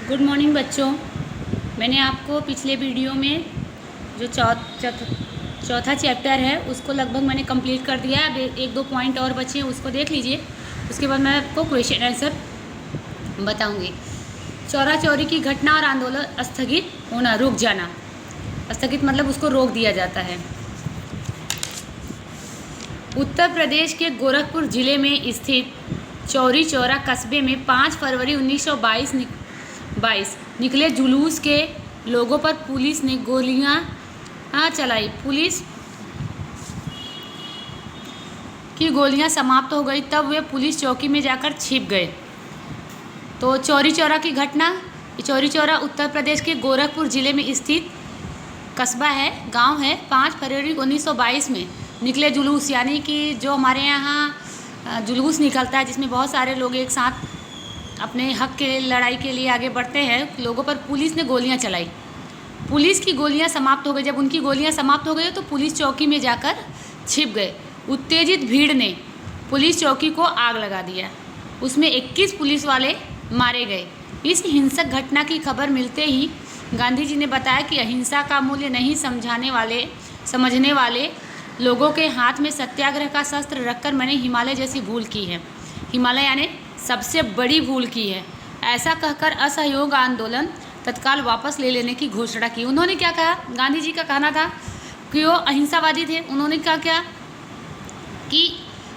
Good morning बच्चों। मैंने आपको पिछले वीडियो में जो चौथा चैप्टर है उसको लगभग मैंने कंप्लीट कर दिया है। अब एक दो पॉइंट और बचे हैं, उसको देख लीजिए। उसके बाद मैं आपको क्वेश्चन आंसर बताऊंगी। चौरा चौरी की घटना और आंदोलन स्थगित होना, रुक जाना। स्थगित मतलब उसको रोक दिया जाता है। उत्तर प्रदेश के गोरखपुर जिले में स्थित चौरी चौरा कस्बे में 5 फरवरी 1922 निकले जुलूस के लोगों पर पुलिस ने गोलियां चलाई। पुलिस की गोलियां समाप्त हो गई, तब वे पुलिस चौकी में जाकर छिप गए। तो चौरी चौरा की घटना, चौरी चौरा उत्तर प्रदेश के गोरखपुर जिले में स्थित कस्बा है, गांव है। 5 फरवरी 1922 में निकले जुलूस, यानी कि जो हमारे यहाँ जुलूस निकलता है जिसमें बहुत सारे लोग एक साथ अपने हक के लड़ाई के लिए आगे बढ़ते हैं, लोगों पर पुलिस ने गोलियां चलाई। पुलिस की गोलियां समाप्त हो गई। जब उनकी गोलियां समाप्त हो गई तो पुलिस चौकी में जाकर छिप गए। उत्तेजित भीड़ ने पुलिस चौकी को आग लगा दिया। उसमें 21 पुलिस वाले मारे गए। इस हिंसक घटना की खबर मिलते ही गांधी जी ने बताया कि अहिंसा का मूल्य नहीं समझने वाले लोगों के हाथ में सत्याग्रह का शस्त्र रखकर मैंने हिमालय जैसी भूल की है। हिमालय यानी सबसे बड़ी भूल की है। ऐसा कहकर असहयोग आंदोलन तत्काल वापस ले लेने की घोषणा की। उन्होंने क्या कहा? गांधी जी का कहना था कि वो अहिंसावादी थे। उन्होंने कहा क्या कि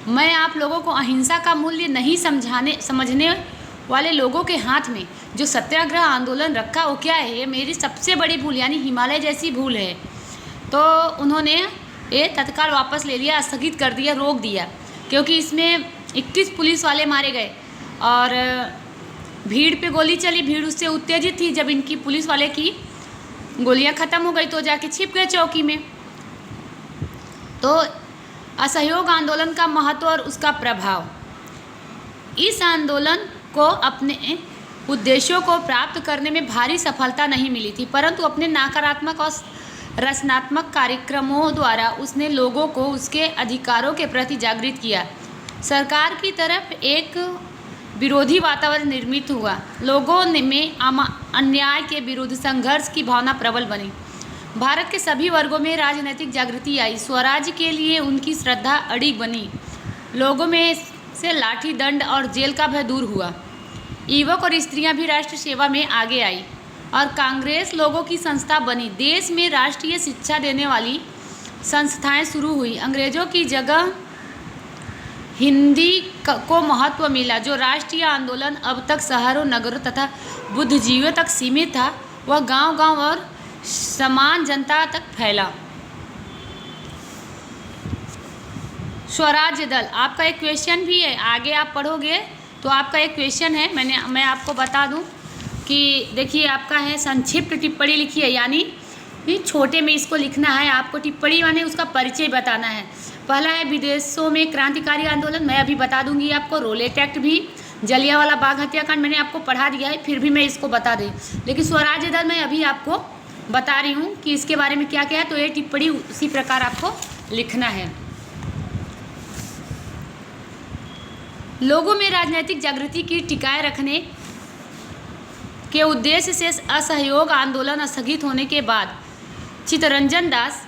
मैं आप लोगों को अहिंसा का मूल्य नहीं समझने वाले लोगों के हाथ में जो सत्याग्रह आंदोलन रखा वो क्या है, ये मेरी सबसे बड़ी भूल यानी हिमालय जैसी भूल है। तो उन्होंने ये तत्काल वापस ले लिया, स्थगित कर दिया, रोक दिया, क्योंकि इसमें 21 पुलिस वाले मारे गए और भीड़ पे गोली चली। भीड़ उससे उत्तेजित थी। जब इनकी पुलिस वाले की गोलियां ख़त्म हो गई तो जाके छिप गए चौकी में। तो असहयोग आंदोलन का महत्व और उसका प्रभाव। इस आंदोलन को अपने उद्देश्यों को प्राप्त करने में भारी सफलता नहीं मिली थी, परंतु अपने नकारात्मक और रचनात्मक कार्यक्रमों द्वारा उसने लोगों को उसके अधिकारों के प्रति जागृत किया। सरकार की तरफ एक विरोधी वातावरण निर्मित हुआ। लोगों में अन्याय के विरुद्ध संघर्ष की भावना प्रबल बनी। भारत के सभी वर्गों में राजनीतिक जागृति आई। स्वराज के लिए उनकी श्रद्धा अड़ी बनी। लोगों में से लाठी दंड और जेल का भय दूर हुआ। युवक और स्त्रियां भी राष्ट्र सेवा में आगे आई और कांग्रेस लोगों की संस्था बनी। देश में राष्ट्रीय शिक्षा देने वाली संस्थाएं शुरू हुई। अंग्रेजों की जगह हिंदी को महत्व मिला। जो राष्ट्रीय आंदोलन अब तक शहरों, नगरों तथा बुद्धिजीवियों तक सीमित था, वह गांव-गांव और समान जनता तक फैला। स्वराज्य दल, आपका एक क्वेश्चन भी है, आगे आप पढ़ोगे तो आपका एक क्वेश्चन है। मैं आपको बता दूं कि देखिए, आपका है संक्षिप्त टिप्पणी लिखी है, यानी छोटे में इसको लिखना है आपको। टिप्पणी माने उसका परिचय बताना है। पहला है विदेशों में क्रांतिकारी आंदोलन, मैं अभी बता दूंगी आपको। रोलेट एक्ट भी, जलियांवाला बाग हत्याकांड मैंने आपको पढ़ा दिया है, फिर भी मैं इसको बता दें। लेकिन स्वराज्य दल मैं अभी आपको बता रही हूँ कि इसके बारे में क्या क्या है, तो ये टिप्पणी उसी प्रकार आपको लिखना है। लोगों में राजनीतिक जागृति की टिकाए रखने के उद्देश्य से असहयोग आंदोलन स्थगित होने के बाद चित्तरंजन दास,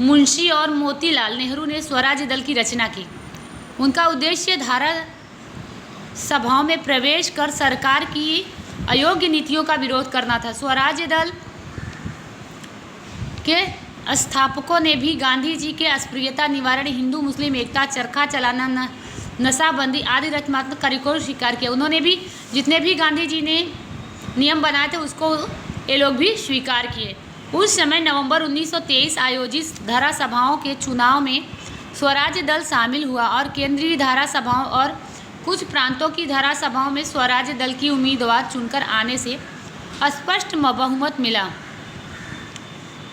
मुंशी और मोतीलाल नेहरू ने स्वराज्य दल की रचना की। उनका उद्देश्य धारा सभाओं में प्रवेश कर सरकार की अयोग्य नीतियों का विरोध करना था। स्वराज्य दल के स्थापकों ने भी गांधी जी के अस्पृश्यता निवारण, हिंदू मुस्लिम एकता, चरखा चलाना, नशाबंदी आदि रचनात्मक कार्यों को स्वीकार किया। उन्होंने भी जितने भी गांधी जी ने नियम बनाए थे उसको ये लोग भी स्वीकार किए। उस समय नवंबर 1923 आयोजित धारा सभाओं के चुनाव में स्वराज्य दल शामिल हुआ और केंद्रीय धारा सभाओं और कुछ प्रांतों की धारा सभाओं में स्वराज्य दल की उम्मीदवार चुनकर आने से स्पष्ट बहुमत मिला,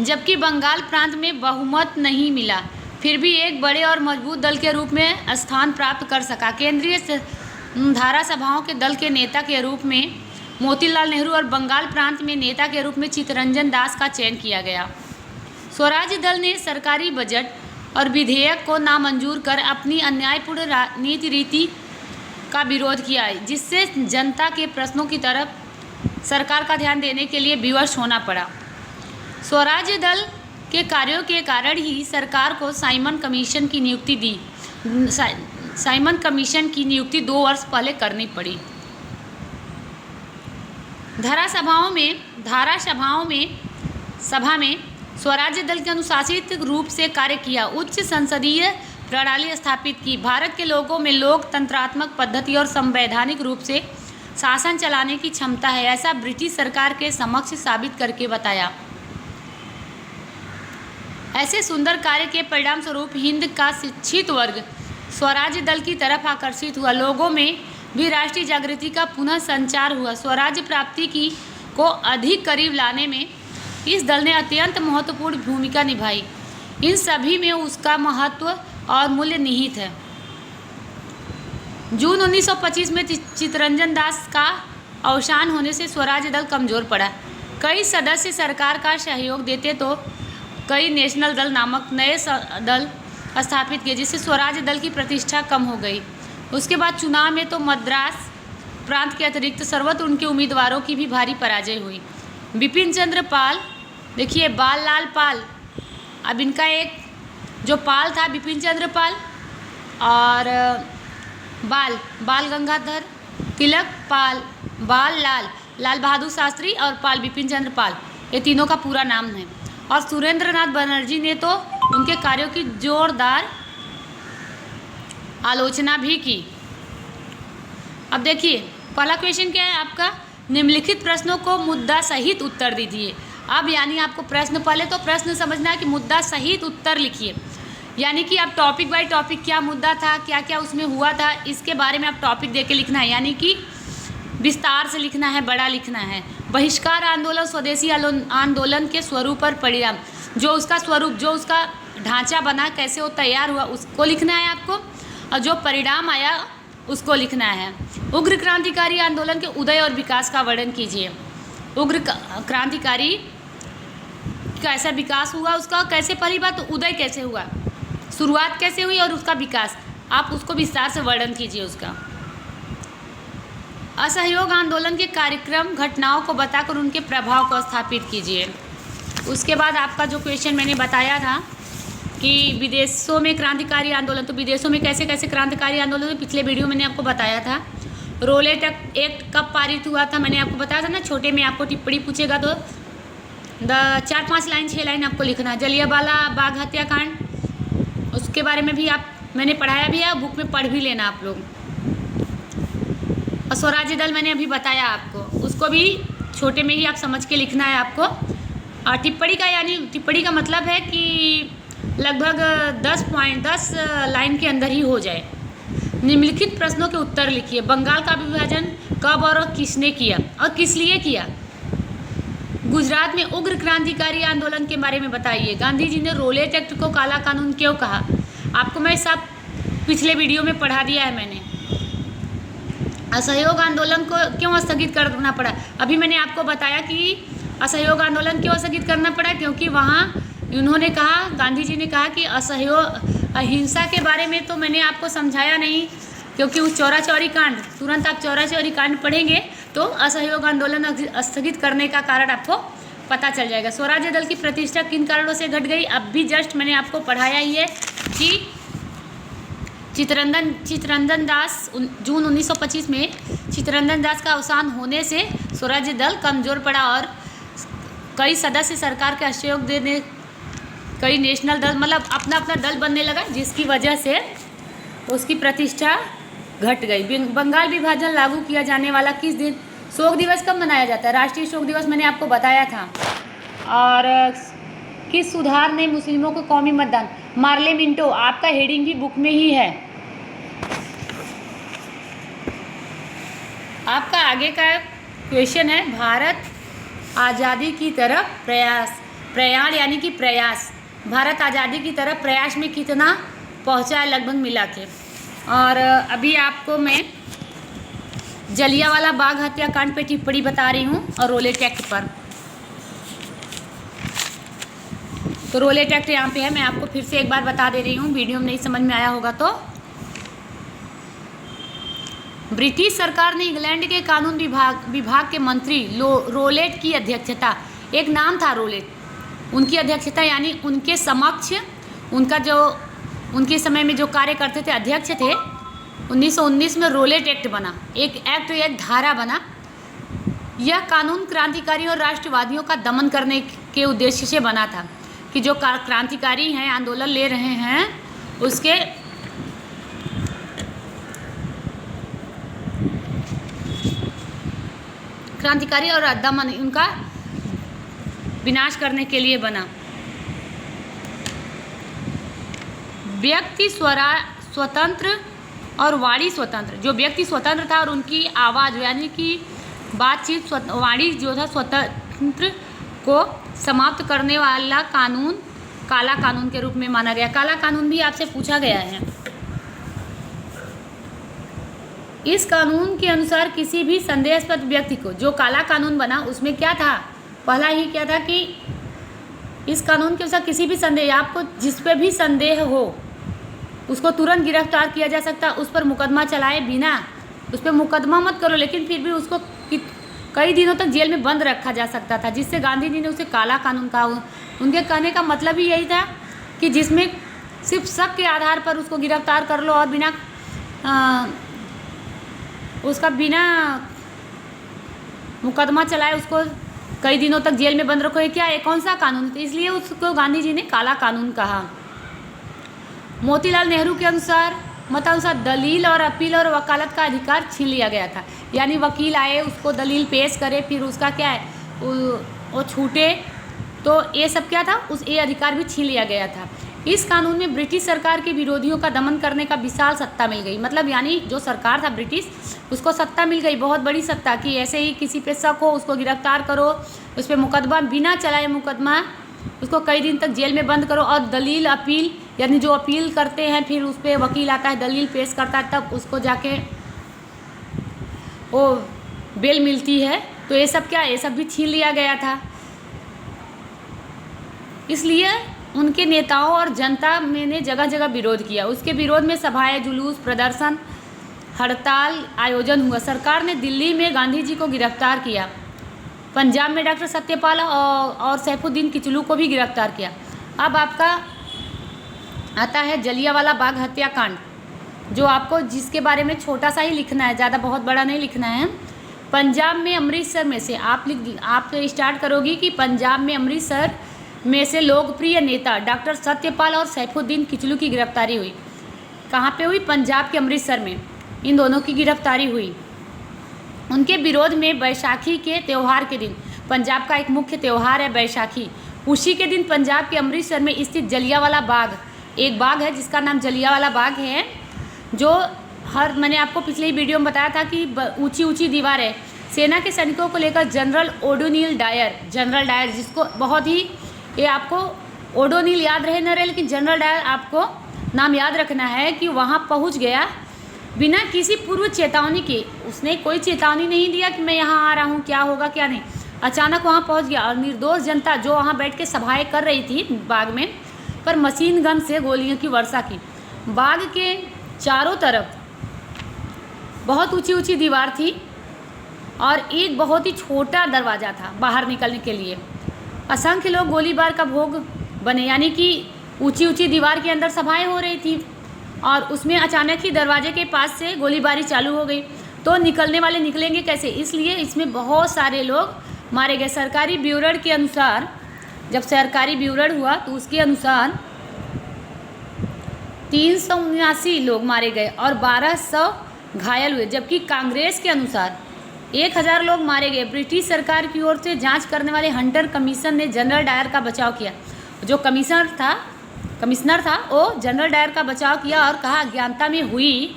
जबकि बंगाल प्रांत में बहुमत नहीं मिला। फिर भी एक बड़े और मजबूत दल के रूप में स्थान प्राप्त कर सका। केंद्रीय धारा सभाओं के दल के नेता के रूप में मोतीलाल नेहरू और बंगाल प्रांत में नेता के रूप में चित्तरंजन दास का चयन किया गया। स्वराज्य दल ने सरकारी बजट और विधेयक को नामंजूर कर अपनी अन्यायपूर्ण नीति रीति का विरोध किया है, जिससे जनता के प्रश्नों की तरफ सरकार का ध्यान देने के लिए विवश होना पड़ा। स्वराज्य दल के कार्यों के कारण ही सरकार को साइमन कमीशन की नियुक्ति 2 वर्ष पहले करनी पड़ी। सभा में स्वराज्य दल के अनुशासित रूप से कार्य किया, उच्च संसदीय प्रणाली स्थापित की, भारत के लोगों में लोकतंत्रात्मक पद्धति और संवैधानिक रूप से शासन चलाने की क्षमता है, ऐसा ब्रिटिश सरकार के समक्ष साबित करके बताया। ऐसे सुंदर कार्य के परिणाम स्वरूप हिंद का शिक्षित वर्ग स्वराज्य दल की तरफ आकर्षित हुआ। लोगों में भी राष्ट्रीय जागृति का पुनः संचार हुआ। स्वराज्य प्राप्ति को अधिक करीब लाने में इस दल ने अत्यंत महत्वपूर्ण भूमिका निभाई। इन सभी में उसका महत्व और मूल्य निहित है। जून 1925 में चित्तरंजन दास का अवसान होने से स्वराज्य दल कमजोर पड़ा। कई सदस्य सरकार का सहयोग देते तो कई नेशनल दल नामक नए दल स्थापित किए, जिससे स्वराज्य दल की प्रतिष्ठा कम हो गई। उसके बाद चुनाव में तो मद्रास प्रांत के अतिरिक्त सर्वत्र उनके उम्मीदवारों की भी भारी पराजय हुई। बिपिन चंद्र पाल, देखिए बाल लाल पाल, अब इनका एक जो पाल था बिपिन चंद्र पाल और बाल गंगाधर तिलक, पाल बाल लाल बहादुर शास्त्री और पाल बिपिन चंद्र पाल, ये तीनों का पूरा नाम है। और सुरेंद्रनाथ बनर्जी ने तो उनके कार्यों की जोरदार आलोचना भी की। अब देखिए पहला क्वेश्चन क्या है आपका, निम्नलिखित प्रश्नों को मुद्दा सहित उत्तर दीजिए। अब यानी आपको प्रश्न, पहले तो प्रश्न समझना है कि मुद्दा सहित उत्तर लिखिए, यानी कि आप टॉपिक बाय टॉपिक क्या मुद्दा था, क्या क्या उसमें हुआ था, इसके बारे में आप टॉपिक दे के लिखना है, यानी कि विस्तार से लिखना है, बड़ा लिखना है। बहिष्कार आंदोलन, स्वदेशी आंदोलन के स्वरूप और परिणाम, जो उसका स्वरूप, जो उसका ढांचा बना, कैसे वो तैयार हुआ, उसको लिखना है आपको, और जो परिणाम आया उसको लिखना है। उग्र क्रांतिकारी आंदोलन के उदय और विकास का वर्णन कीजिए। उग्र क्रांतिकारी कैसा विकास हुआ उसका, कैसे, पहली बात तो उदय कैसे हुआ, शुरुआत कैसे हुई और उसका विकास, आप उसको विस्तार से वर्णन कीजिए उसका। असहयोग आंदोलन के कार्यक्रम, घटनाओं को बताकर उनके प्रभाव को स्थापित कीजिए। उसके बाद आपका जो क्वेश्चन मैंने बताया था कि विदेशों में क्रांतिकारी आंदोलन, तो विदेशों में कैसे कैसे क्रांतिकारी आंदोलन, पिछले वीडियो मैंने आपको बताया था। रोलेट एक्ट कब पारित हुआ था, मैंने आपको बताया था ना, छोटे में आपको टिप्पणी पूछेगा तो 4-5 लाइन 6 लाइन आपको लिखना। जलियांवाला बाग हत्याकांड, उसके बारे में भी मैंने पढ़ाया भी है, बुक में पढ़ भी लेना आप लोग। और स्वराज्य दल मैंने अभी बताया आपको, उसको भी छोटे में ही आप समझ के लिखना है आपको। और टिप्पणी का, यानी टिप्पणी का मतलब है कि लगभग 10 लाइन के अंदर ही हो जाए। निम्नलिखित प्रश्नों के उत्तर लिखिए। बंगाल का विभाजन कब और किसने किया और किस लिए किया? गुजरात में उग्र क्रांतिकारी आंदोलन के बारे में बताइए। गांधी जी ने रोलेट एक्ट को काला कानून क्यों कहा? आपको मैं सब पिछले वीडियो में पढ़ा दिया है मैंने। असहयोग आंदोलन को क्यों स्थगित करना पड़ा? अभी मैंने आपको बताया कि असहयोग आंदोलन क्यों स्थगित करना पड़ा, क्योंकि वहाँ उन्होंने कहा, गांधी जी ने कहा कि असहयोग अहिंसा के बारे में तो मैंने आपको समझाया नहीं, क्योंकि उस चौरा चौरी कांड, तुरंत आप चौरा चौरी कांड पढ़ेंगे तो असहयोग आंदोलन स्थगित करने का कारण आपको पता चल जाएगा। स्वराज्य दल की प्रतिष्ठा किन कारणों से घट गई? अब भी जस्ट मैंने आपको पढ़ाया ही है कि चित्तरंजन दास, जून 1925 में चित्तरंजन दास का अवसान होने से स्वराज्य दल कमजोर पड़ा और कई सदस्य सरकार के असहयोग देने, कई नेशनल दल, मतलब अपना अपना दल बनने लगा, जिसकी वजह से उसकी प्रतिष्ठा घट गई। बंगाल विभाजन लागू किया जाने वाला किस दिन? शोक दिवस कब मनाया जाता है? राष्ट्रीय शोक दिवस मैंने आपको बताया था। और किस सुधार ने मुस्लिमों को कौमी मतदान? मार्ले मिंटो, आपका हेडिंग भी बुक में ही है। आपका आगे का क्वेश्चन है, भारत आज़ादी की तरफ प्रयाण यानी कि प्रयास, भारत आज़ादी की तरफ प्रयास में कितना पहुंचा है लगभग मिला के। और अभी आपको मैं जलियांवाला बाग हत्याकांड पे टिप्पणी बता रही हूँ और रोलेट एक्ट पर। तो रोलेट एक्ट यहाँ पे है, मैं आपको फिर से एक बार बता दे रही हूँ, वीडियो में नहीं समझ में आया होगा तो। ब्रिटिश सरकार ने इंग्लैंड के कानून विभाग के मंत्री रोलेट की अध्यक्षता, एक नाम था रोलेट, उनकी अध्यक्षता यानी उनके समक्ष उनका जो उनके समय में जो कार्य करते थे अध्यक्ष थे, 1919 में रोलेट एक्ट बना, एक एक्ट, एक धारा बना। यह कानून क्रांतिकारी और राष्ट्रवादियों का दमन करने के उद्देश्य से बना था कि जो क्रांतिकारी हैं, आंदोलन ले रहे हैं, उसके क्रांतिकारी और दमन, उनका विनाश करने के लिए बना। व्यक्ति स्वतंत्र और वाणी स्वतंत्र, जो व्यक्ति स्वतंत्र था और उनकी आवाज़ यानी कि बातचीत, वाणी जो था स्वतंत्र को समाप्त करने वाला कानून काला कानून के रूप में माना गया। काला कानून भी आपसे पूछा गया है। इस कानून के अनुसार किसी भी संदेहास्पद व्यक्ति को, जो काला कानून बना उसमें क्या था, पहला ही क्या था कि इस कानून के अनुसार किसी भी संदेह, आपको जिस पे भी संदेह हो उसको तुरंत गिरफ्तार किया जा सकता, उस पर मुकदमा चलाए बिना, उस पर मुकदमा मत करो लेकिन फिर भी उसको कई दिनों तक जेल में बंद रखा जा सकता था, जिससे गांधी जी ने उसे काला कानून कहा। उनके कहने का मतलब ही यही था कि जिसमें सिर्फ शक के आधार पर उसको गिरफ्तार कर लो और बिना उसका बिना मुकदमा चलाए उसको कई दिनों तक जेल में बंद रखो, ये क्या है, कौन सा कानून था, इसलिए उसको गांधी जी ने काला कानून कहा। मोतीलाल नेहरू के अनुसार मतानुसार दलील और अपील और वकालत का अधिकार छीन लिया गया था, यानी वकील आए, उसको दलील पेश करे, फिर उसका क्या है वो छूटे, तो ये सब क्या था, ये अधिकार भी छीन लिया गया था। इस कानून में ब्रिटिश सरकार के विरोधियों का दमन करने का विशाल सत्ता मिल गई, मतलब यानी जो सरकार था ब्रिटिश, उसको सत्ता मिल गई, बहुत बड़ी सत्ता, कि ऐसे ही किसी पे शक हो उसको गिरफ्तार करो, उस पर मुकदमा बिना चलाए मुकदमा, उसको कई दिन तक जेल में बंद करो, और दलील अपील यानी जो अपील करते हैं फिर उस पर वकील आता है, दलील पेश करता है, तब उसको जाके वो बेल मिलती है, तो ये सब क्या, ये सब भी छीन लिया गया था। इसलिए उनके नेताओं और जनता में ने जगह जगह विरोध किया, उसके विरोध में सभाएं, जुलूस, प्रदर्शन, हड़ताल आयोजन हुआ। सरकार ने दिल्ली में गांधी जी को गिरफ्तार किया, पंजाब में डॉक्टर सत्यपाल और सैफुद्दीन किचलू को भी गिरफ्तार किया। अब आपका आता है जलियांवाला बाग हत्याकांड, जो आपको जिसके बारे में छोटा सा ही लिखना है, ज़्यादा बहुत बड़ा नहीं लिखना है। पंजाब में अमृतसर में से आप स्टार्ट करोगी कि पंजाब में अमृतसर में से लोकप्रिय नेता डॉक्टर सत्यपाल और सैफुद्दीन किचलू की गिरफ्तारी हुई। कहाँ पे हुई? पंजाब के अमृतसर में इन दोनों की गिरफ्तारी हुई। उनके विरोध में बैसाखी के त्यौहार के दिन, पंजाब का एक मुख्य त्यौहार है बैसाखी, उसी के दिन पंजाब के अमृतसर में स्थित जलियांवाला बाग, एक बाग है जिसका नाम जलियांवाला बाग है, जो मैंने आपको पिछले वीडियो में बताया था कि ऊंची ऊंची दीवार है। सेना के सैनिकों को लेकर जनरल जनरल डायर जिसको बहुत ही, ये आपको ओडोनिल याद रहे न रहे, लेकिन जनरल डायर आपको नाम याद रखना है कि वहाँ पहुँच गया बिना किसी पूर्व चेतावनी के। उसने कोई चेतावनी नहीं दिया कि मैं यहाँ आ रहा हूँ, क्या होगा क्या नहीं, अचानक वहाँ पहुँच गया और निर्दोष जनता जो वहाँ बैठ के सभाएँ कर रही थी बाग में, पर मशीन गन से गोलियों की वर्षा की। बाग के चारों तरफ बहुत ऊंची ऊंची दीवार थी और एक बहुत ही छोटा दरवाज़ा था बाहर निकलने के लिए। असंख्य लोग गोलीबार का भोग बने, यानी कि ऊंची ऊंची दीवार के अंदर सभाएं हो रही थी और उसमें अचानक ही दरवाजे के पास से गोलीबारी चालू हो गई, तो निकलने वाले निकलेंगे कैसे, इसलिए इसमें बहुत सारे लोग मारे गए। सरकारी ब्यूरो के अनुसार, जब सरकारी ब्यूरो हुआ तो उसके अनुसार 379 लोग मारे गए और 1200 घायल हुए, जबकि कांग्रेस के अनुसार 1000 लोग मारे गए। ब्रिटिश सरकार की ओर से जांच करने वाले हंटर कमीशन ने जनरल डायर का बचाव किया। जो कमिश्नर था वो जनरल डायर का बचाव किया और कहा अज्ञानता में हुई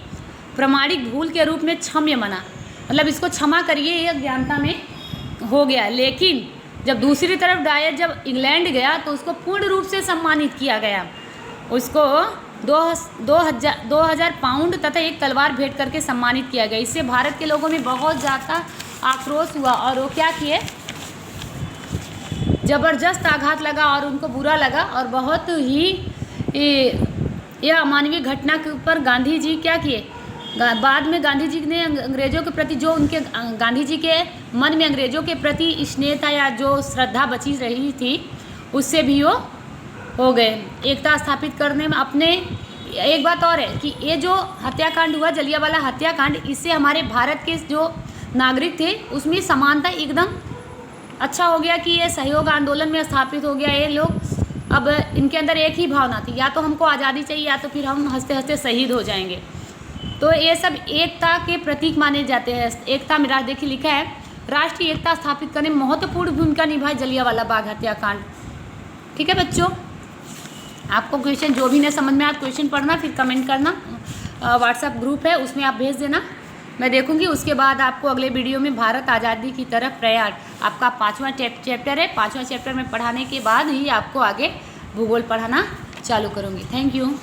प्रमाणिक भूल के रूप में क्षम्य मना, मतलब इसको क्षमा करिए, ये अज्ञानता में हो गया। लेकिन जब दूसरी तरफ डायर जब इंग्लैंड गया तो उसको पूर्ण रूप से सम्मानित किया गया, उसको 2000 पाउंड तथा एक तलवार भेंट करके सम्मानित किया गया। इससे भारत के लोगों में बहुत ज़्यादा आक्रोश हुआ और वो क्या किए, ज़बरदस्त आघात लगा और उनको बुरा लगा और बहुत ही यह अमानवीय घटना के ऊपर गांधी जी क्या किए, बाद में गांधी जी ने अंग्रेज़ों के प्रति जो उनके गांधी जी के मन में अंग्रेज़ों के प्रति स्नेह था या जो श्रद्धा बची रही थी उससे भी वो हो गए। एकता स्थापित करने में अपने एक बात और है कि ये जो हत्याकांड हुआ जलियांवाला हत्याकांड, इससे हमारे भारत के जो नागरिक थे उसमें समानता एकदम अच्छा हो गया कि ये सहयोग आंदोलन में स्थापित हो गया। ये लोग अब इनके अंदर एक ही भावना थी, या तो हमको आज़ादी चाहिए या तो फिर हम हंसते हंसते शहीद हो जाएंगे। तो ये सब एकता के प्रतीक माने जाते हैं। एकता में देखिए लिखा है, राष्ट्रीय एकता स्थापित करने में महत्वपूर्ण भूमिका निभाई जलियांवाला बाग हत्याकांड। ठीक है बच्चों, आपको क्वेश्चन जो भी नहीं समझ में आया क्वेश्चन पढ़ना, फिर कमेंट करना। व्हाट्सएप ग्रुप है उसमें आप भेज देना, मैं देखूंगी। उसके बाद आपको अगले वीडियो में भारत आज़ादी की तरफ प्रयाण आपका 5वां चैप्टर है। 5वां चैप्टर में पढ़ाने के बाद ही आपको आगे भूगोल पढ़ाना चालू करूँगी। Thank you.